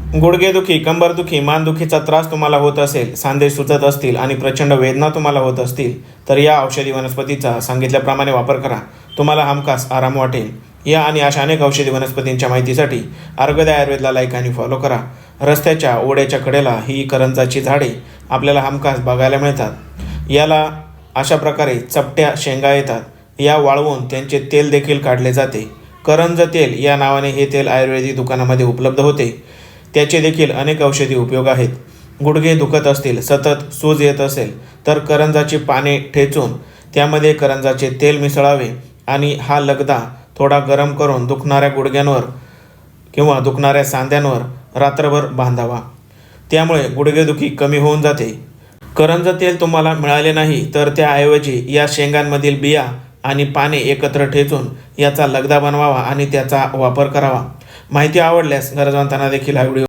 गुडघेदुखी, कंबरदुखी, मानदुखीचा त्रास तुम्हाला होत असेल, सांधे सुजत असतील आणि प्रचंड वेदना तुम्हाला होत असतील, तर या औषधी वनस्पतीचा सांगितल्याप्रमाणे वापर करा. तुम्हाला हमखास आराम वाटेल. या आणि अशा अनेक औषधी वनस्पतींच्या माहितीसाठी अर्गदय आयुर्वेदला लाईक आणि फॉलो करा. रस्त्याच्या ओढ्याच्या कडेला ही करंजाची झाडे आपल्याला हमखास बघायला मिळतात. याला अशा प्रकारे चपट्या शेंगा येतात. या वाळवून त्यांचे तेल देखील काढले जाते. करंज तेल या नावाने हे तेल आयुर्वेदिक दुकानामध्ये उपलब्ध होते. त्याचे देखील अनेक औषधी उपयोग आहेत. गुडघे दुखत असतील, सतत सूज येत असेल, तर करंजाची पाने ठेचून त्यामध्ये करंजाचे तेल मिसळावे आणि हा लगदा थोडा गरम करून दुखणाऱ्या गुडघ्यांवर किंवा दुखणाऱ्या सांध्यांवर रात्रभर बांधावा. त्यामुळे गुडघेदुखी कमी होऊन जाते. करंज तेल तुम्हाला मिळाले नाही तर त्याऐवजी या शेंगांमधील बिया आणि पाने एकत्र ठेचून याचा लगदा बनवावा आणि त्याचा वापर करावा. माहिती आवडल्यास गरजवंतांना देखील हा व्हिडिओ